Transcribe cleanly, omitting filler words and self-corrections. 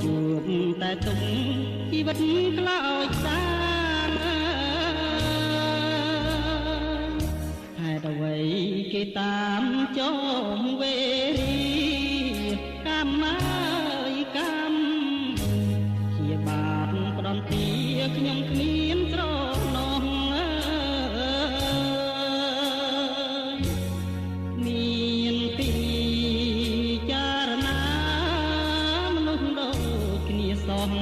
ជួបតែទុកជីវិតខ្លោចសាងហេតុអ្វីគេតាមចងវេរីកម្មអើយកម្មជាបាបផ្ដំទាខ្ញុំគ្មានស្រណោះមានពីចារណាមនុស្សដូចគ្នាសោះ